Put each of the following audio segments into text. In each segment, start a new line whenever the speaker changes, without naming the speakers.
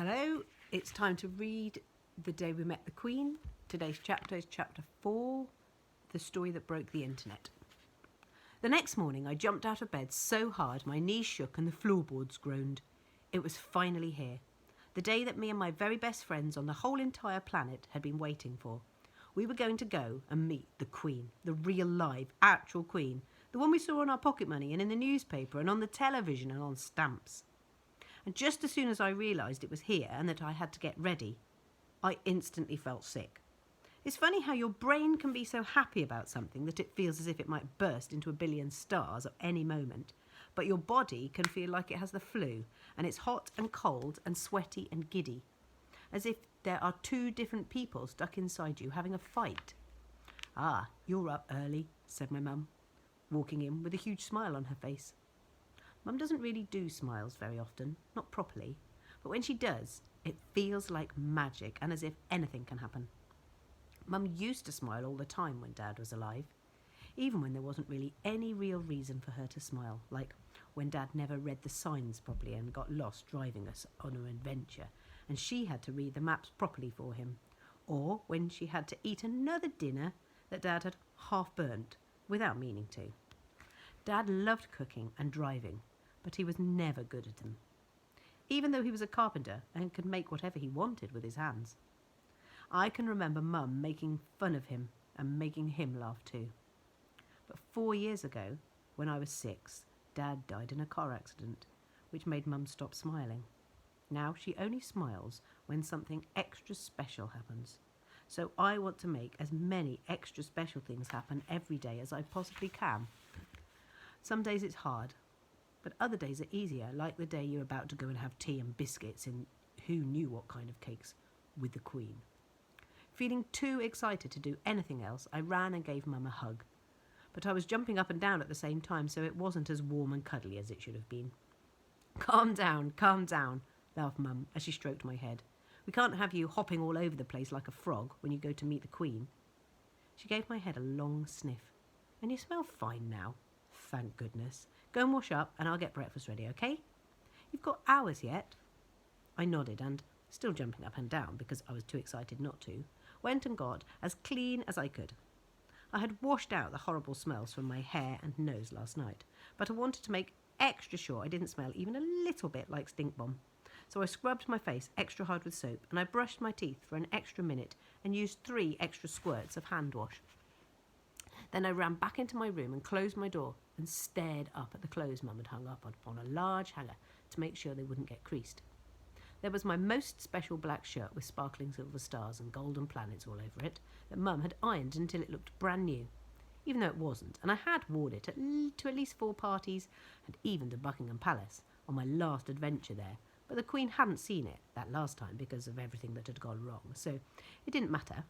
Hello, it's time to read The Day We Met the Queen. Today's chapter is chapter 4, The Story That Broke the Internet. The next morning I jumped out of bed so hard my knees shook and the floorboards groaned. It was finally here. The day that me and my very best friends on the whole entire planet had been waiting for. We were going to go and meet the Queen, the real live, actual Queen, the one we saw on our pocket money and in the newspaper and on the television and on stamps. And just as soon as I realised it was here and that I had to get ready, I instantly felt sick. It's funny how your brain can be so happy about something that it feels as if it might burst into a billion stars at any moment, but your body can feel like it has the flu and it's hot and cold and sweaty and giddy, as if there are two different people stuck inside you having a fight. "Ah, you're up early," said my mum, walking in with a huge smile on her face. Mum doesn't really do smiles very often, not properly, but when she does, it feels like magic and as if anything can happen. Mum used to smile all the time when Dad was alive, even when there wasn't really any real reason for her to smile, like when Dad never read the signs properly and got lost driving us on an adventure, and she had to read the maps properly for him, or when she had to eat another dinner that Dad had half burnt without meaning to. Dad loved cooking and driving, but he was never good at them, even though he was a carpenter and could make whatever he wanted with his hands. I can remember Mum making fun of him and making him laugh too. But 4 years ago, when I was 6, Dad died in a car accident, which made Mum stop smiling. Now she only smiles when something extra special happens. So I want to make as many extra special things happen every day as I possibly can. Some days it's hard, but other days are easier, like the day you're about to go and have tea and biscuits and who knew what kind of cakes with the Queen. Feeling too excited to do anything else, I ran and gave Mum a hug. But I was jumping up and down at the same time, so it wasn't as warm and cuddly as it should have been. Calm down, laughed Mum as she stroked my head. "We can't have you hopping all over the place like a frog when you go to meet the Queen." She gave my head a long sniff. "And you smell fine now. Thank goodness. Go and wash up and I'll get breakfast ready, okay? You've got hours yet." I nodded and, still jumping up and down because I was too excited not to, went and got as clean as I could. I had washed out the horrible smells from my hair and nose last night, but I wanted to make extra sure I didn't smell even a little bit like stink bomb. So I scrubbed my face extra hard with soap and I brushed my teeth for an extra minute and used 3 extra squirts of hand wash. Then I ran back into my room and closed my door and stared up at the clothes Mum had hung up on a large hanger to make sure they wouldn't get creased. There was my most special black shirt with sparkling silver stars and golden planets all over it that Mum had ironed until it looked brand new, even though it wasn't, and I had worn it to at least 4 parties and even to Buckingham Palace on my last adventure there, but the Queen hadn't seen it that last time because of everything that had gone wrong, so it didn't matter.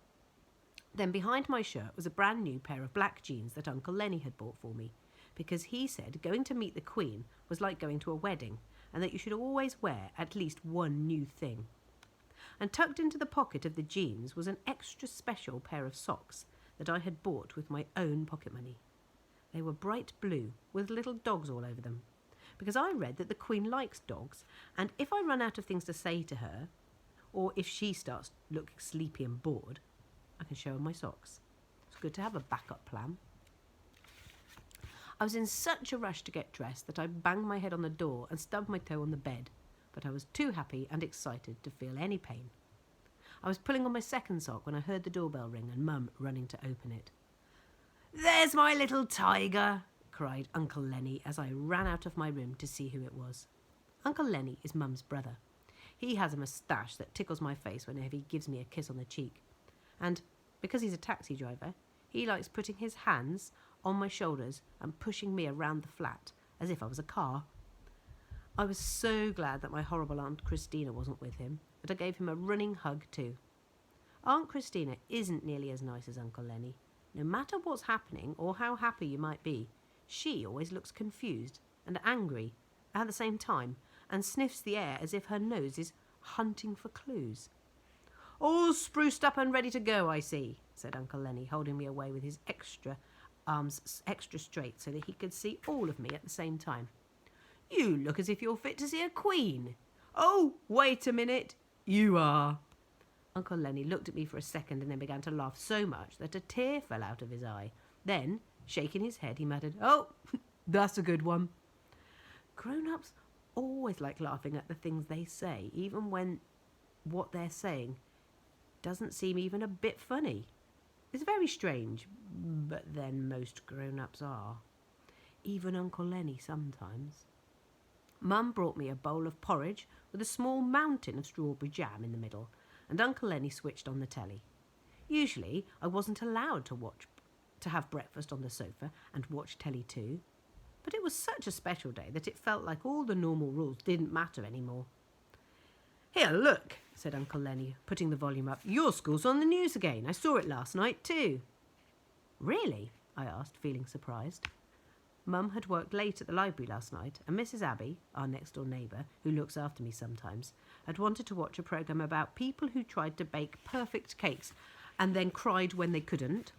Then behind my shirt was a brand new pair of black jeans that Uncle Lenny had bought for me, because he said going to meet the Queen was like going to a wedding, and that you should always wear at least one new thing. And tucked into the pocket of the jeans was an extra special pair of socks that I had bought with my own pocket money. They were bright blue with little dogs all over them, because I read that the Queen likes dogs, and if I run out of things to say to her, or if she starts looking sleepy and bored, I can show her my socks. It's good to have a backup plan. I was in such a rush to get dressed that I banged my head on the door and stubbed my toe on the bed, but I was too happy and excited to feel any pain. I was pulling on my second sock when I heard the doorbell ring and Mum running to open it. "There's my little tiger," cried Uncle Lenny as I ran out of my room to see who it was. Uncle Lenny is Mum's brother. He has a moustache that tickles my face whenever he gives me a kiss on the cheek. And because he's a taxi driver, he likes putting his hands on my shoulders and pushing me around the flat as if I was a car. I was so glad that my horrible Aunt Christina wasn't with him, that I gave him a running hug too. Aunt Christina isn't nearly as nice as Uncle Lenny. No matter what's happening or how happy you might be, she always looks confused and angry at the same time and sniffs the air as if her nose is hunting for clues. "All spruced up and ready to go, I see," said Uncle Lenny, holding me away with his arms extra straight so that he could see all of me at the same time. "You look as if you're fit to see a queen. Oh, wait a minute. You are. Uncle Lenny looked at me for a second and then began to laugh so much that a tear fell out of his eye. Then, shaking his head, he muttered, "Oh, that's a good one." Grown-ups always like laughing at the things they say, even when what they're saying doesn't seem even a bit funny. It's very strange, but then most grown-ups are. Even Uncle Lenny sometimes. Mum brought me a bowl of porridge with a small mountain of strawberry jam in the middle, and Uncle Lenny switched on the telly. Usually I wasn't allowed to have breakfast on the sofa and watch telly too, but it was such a special day that it felt like all the normal rules didn't matter anymore. "Here, look," said Uncle Lenny, putting the volume up. "Your school's on the news again. I saw it last night too." "Really?" I asked, feeling surprised. Mum had worked late at the library last night, and Mrs. Abbey, our next-door neighbour, who looks after me sometimes, had wanted to watch a programme about people who tried to bake perfect cakes and then cried when they couldn't.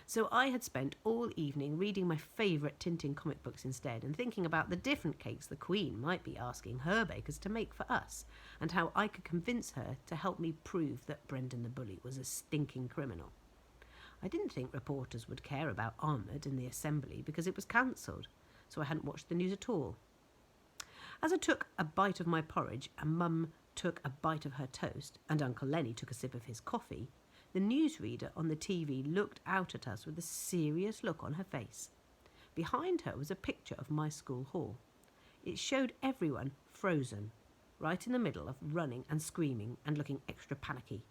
So I had spent all evening reading my favourite Tintin comic books instead and thinking about the different cakes the Queen might be asking her bakers to make for us, and how I could convince her to help me prove that Brendan the Bully was a stinking criminal. I didn't think reporters would care about Ahmed in the assembly because it was cancelled, so I hadn't watched the news at all. As I took a bite of my porridge and Mum took a bite of her toast and Uncle Lenny took a sip of his coffee, the newsreader on the TV looked out at us with a serious look on her face. Behind her was a picture of my school hall. It showed everyone frozen, right in the middle of running and screaming and looking extra panicky.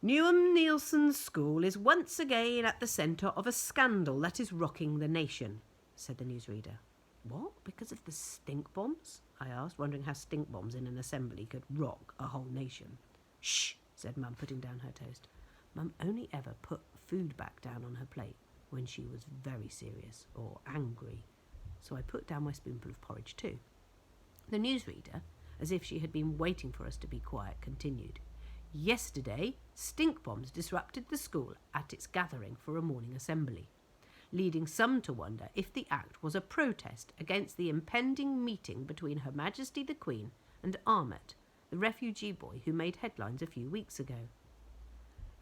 "Newham Neilson's school is once again at the centre of a scandal that is rocking the nation," said the newsreader. "What, because of the stink bombs?" I asked, wondering how stink bombs in an assembly could rock a whole nation. "Shh," said Mum, putting down her toast. Mum only ever put food back down on her plate when she was very serious or angry, so I put down my spoonful of porridge too. The newsreader, as if she had been waiting for us to be quiet, continued. "Yesterday, stink bombs disrupted the school at its gathering for a morning assembly, leading some to wonder if the act was a protest against the impending meeting between Her Majesty the Queen and Ahmet, the refugee boy who made headlines a few weeks ago."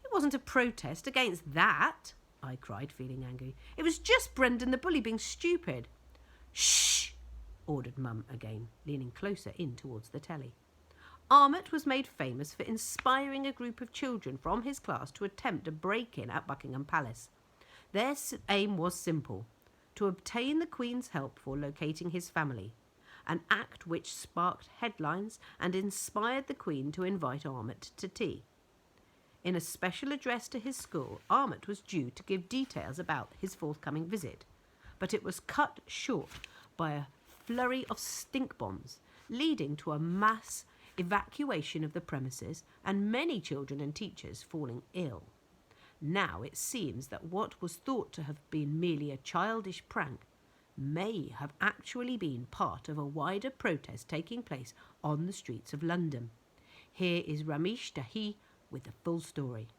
"It wasn't a protest against that," I cried, feeling angry. "It was just Brendan the Bully being stupid." "Shh," ordered Mum again, leaning closer in towards the telly. "Ahmet was made famous for inspiring a group of children from his class to attempt a break-in at Buckingham Palace. Their aim was simple: to obtain the Queen's help for locating his family, an act which sparked headlines and inspired the Queen to invite Ahmet to tea. In a special address to his school, Ahmet was due to give details about his forthcoming visit, but it was cut short by a flurry of stink bombs, leading to a mass evacuation of the premises and many children and teachers falling ill. Now it seems that what was thought to have been merely a childish prank may have actually been part of a wider protest taking place on the streets of London. Here is Ramesh Dahi with the full story."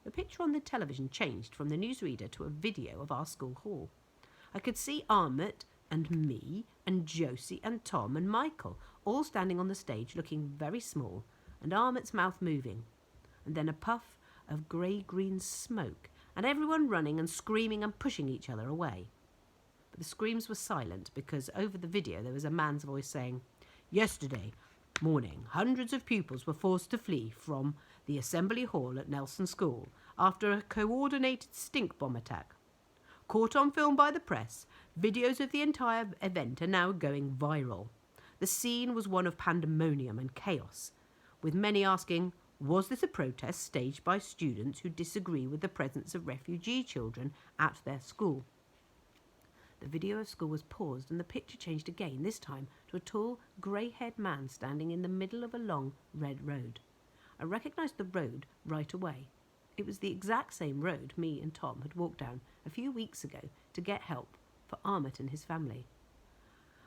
The picture on the television changed from the newsreader to a video of our school hall. I could see Ahmet and me and Josie and Tom and Michael all standing on the stage looking very small, and Ahmet's mouth moving, and then a puff of grey-green smoke, and everyone running and screaming and pushing each other away. But the screams were silent because over the video there was a man's voice saying, "Yesterday morning, hundreds of pupils were forced to flee from the Assembly Hall at Nelson School after a coordinated stink bomb attack. Caught on film by the press, videos of the entire event are now going viral. The scene was one of pandemonium and chaos, with many asking, was this a protest staged by students who disagree with the presence of refugee children at their school?" The video of school was paused and the picture changed again, this time to a tall, grey-haired man standing in the middle of a long, red road. I recognised the road right away. It was the exact same road me and Tom had walked down a few weeks ago to get help for Ahmet and his family.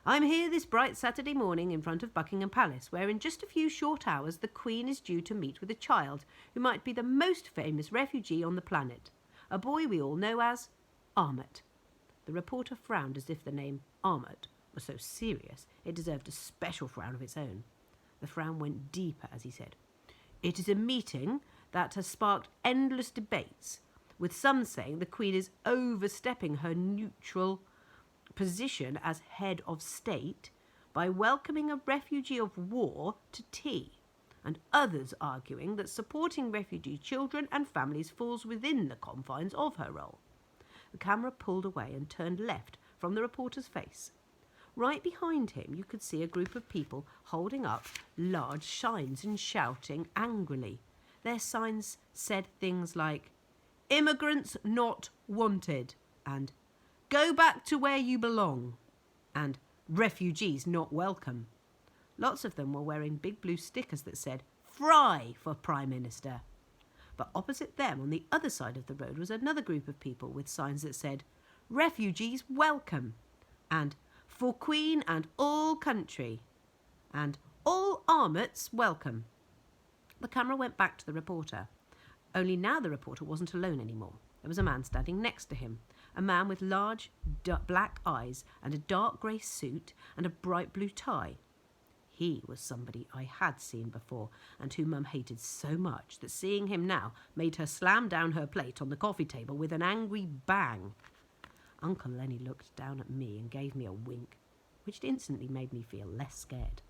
"I'm here this bright Saturday morning in front of Buckingham Palace, where in just a few short hours the Queen is due to meet with a child who might be the most famous refugee on the planet, a boy we all know as Ahmet." The reporter frowned as if the name Ahmet was so serious it deserved a special frown of its own. The frown went deeper as he said, "It is a meeting that has sparked endless debates, with some saying the Queen is overstepping her neutral position as head of state by welcoming a refugee of war to tea, and others arguing that supporting refugee children and families falls within the confines of her role." The camera pulled away and turned left from the reporter's face. Right behind him, you could see a group of people holding up large signs and shouting angrily. Their signs said things like, "Immigrants not wanted," and "Go back to where you belong," and "Refugees not welcome." Lots of them were wearing big blue stickers that said, "Fry for Prime Minister." But opposite them, on the other side of the road, was another group of people with signs that said, "Refugees welcome," and "For Queen and all country," and "All Armots welcome." The camera went back to the reporter. Only now the reporter wasn't alone anymore. There was a man standing next to him, a man with large black eyes and a dark grey suit and a bright blue tie. He was somebody I had seen before and whom Mum hated so much that seeing him now made her slam down her plate on the coffee table with an angry bang. Uncle Lenny looked down at me and gave me a wink, which instantly made me feel less scared.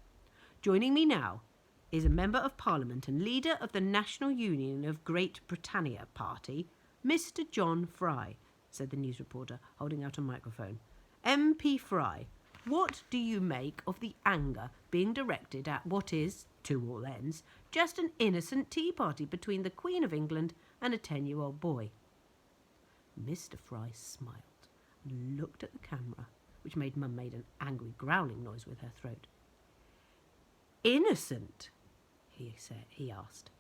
Joining me now is a Member of Parliament and leader of the National Union of Great Britannia Party, Mr. John Fry, said the news reporter, holding out a microphone. MP Fry, what do you make of the anger being directed at what is, to all ends, just an innocent tea party between the Queen of England and a 10-year-old boy? Mr. Fry smiled and looked at the camera, which made Mum made an angry growling noise with her throat. "Innocent?" he asked.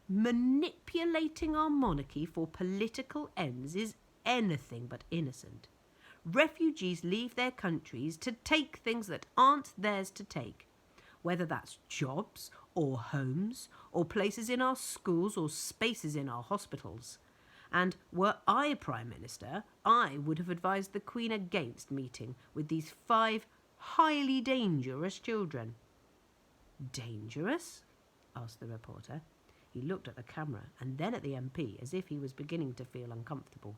"Manipulating our monarchy for political ends is anything but innocent. Refugees leave their countries to take things that aren't theirs to take, whether that's jobs or homes or places in our schools or spaces in our hospitals. And were I Prime Minister, I would have advised the Queen against meeting with these 5 highly dangerous children." "Dangerous?" asked the reporter. He looked at the camera and then at the MP as if he was beginning to feel uncomfortable.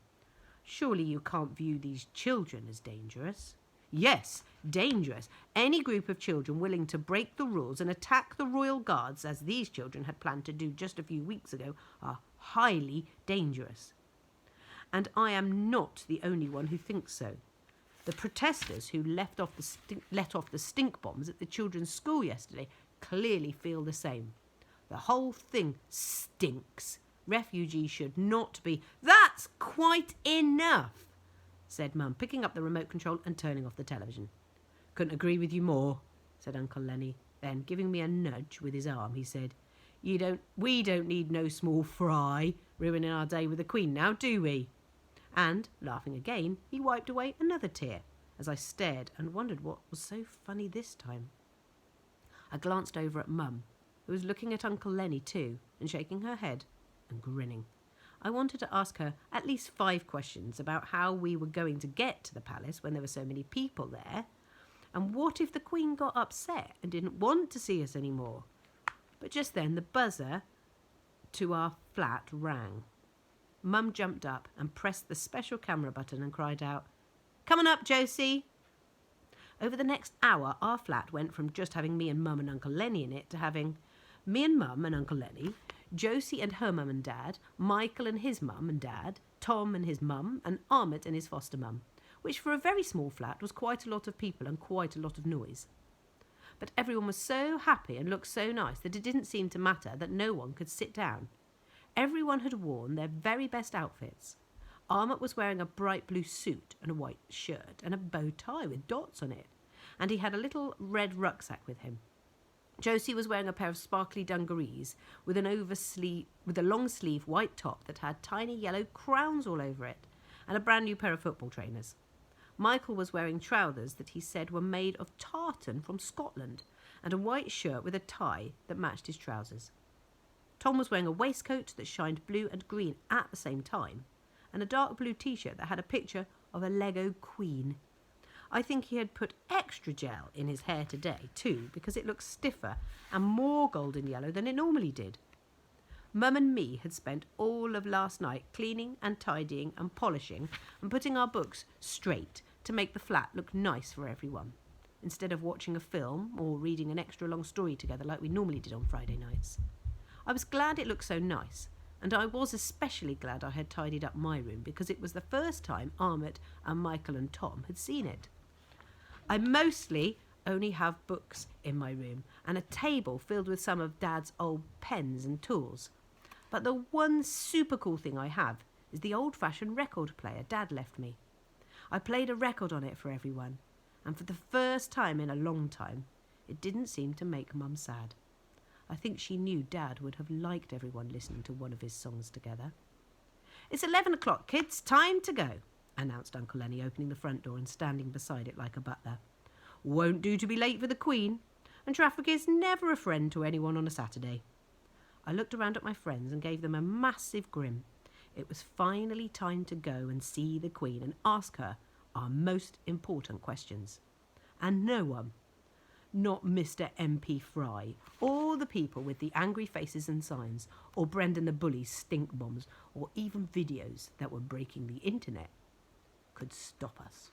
"Surely you can't view these children as dangerous?" "Yes, dangerous. Any group of children willing to break the rules and attack the royal guards, as these children had planned to do just a few weeks ago, are highly dangerous. And I am not the only one who thinks so. The protesters who let off the stink bombs at the children's school yesterday clearly feel the same. The whole thing stinks. Refugees should not be..." "That's quite enough," said Mum, picking up the remote control and turning off the television. "Couldn't agree with you more," said Uncle Lenny. Then, giving me a nudge with his arm, he said, we don't need no small fry ruining our day with the Queen now, do we?" And, laughing again, he wiped away another tear, as I stared and wondered what was so funny this time. I glanced over at Mum, who was looking at Uncle Lenny too, and shaking her head and grinning. I wanted to ask her at least 5 questions about how we were going to get to the palace when there were so many people there, and what if the Queen got upset and didn't want to see us anymore. But just then the buzzer to our flat rang. Mum jumped up and pressed the special camera button and cried out, "Come on up, Josie." Over the next hour, our flat went from just having me and Mum and Uncle Lenny in it to having me and Mum and Uncle Lenny, Josie and her mum and dad, Michael and his mum and dad, Tom and his mum, and Ahmet and his foster mum, which for a very small flat was quite a lot of people and quite a lot of noise. But everyone was so happy and looked so nice that it didn't seem to matter that no one could sit down. Everyone had worn their very best outfits. Ahmet was wearing a bright blue suit and a white shirt and a bow tie with dots on it, and he had a little red rucksack with him. Josie was wearing a pair of sparkly dungarees with a long sleeve white top that had tiny yellow crowns all over it, and a brand new pair of football trainers. Michael was wearing trousers that he said were made of tartan from Scotland, and a white shirt with a tie that matched his trousers. Tom was wearing a waistcoat that shined blue and green at the same time, and a dark blue t-shirt that had a picture of a Lego queen. I think he had put extra gel in his hair today too, because it looked stiffer and more golden yellow than it normally did. Mum and me had spent all of last night cleaning and tidying and polishing and putting our books straight to make the flat look nice for everyone, instead of watching a film or reading an extra long story together like we normally did on Friday nights. I was glad it looked so nice, and I was especially glad I had tidied up my room because it was the first time Ahmet and Michael and Tom had seen it. I mostly only have books in my room and a table filled with some of Dad's old pens and tools. But the one super cool thing I have is the old-fashioned record player Dad left me. I played a record on it for everyone, and for the first time in a long time, it didn't seem to make Mum sad. I think she knew Dad would have liked everyone listening to one of his songs together. "It's 11 o'clock, kids. Time to go," announced Uncle Lenny, opening the front door and standing beside it like a butler. "Won't do to be late for the Queen, and traffic is never a friend to anyone on a Saturday." I looked around at my friends and gave them a massive grin. It was finally time to go and see the Queen and ask her our most important questions. And no one, not Mr. MP Fry, or the people with the angry faces and signs, or Brendan the Bully's stink bombs, or even videos that were breaking the internet, could stop us.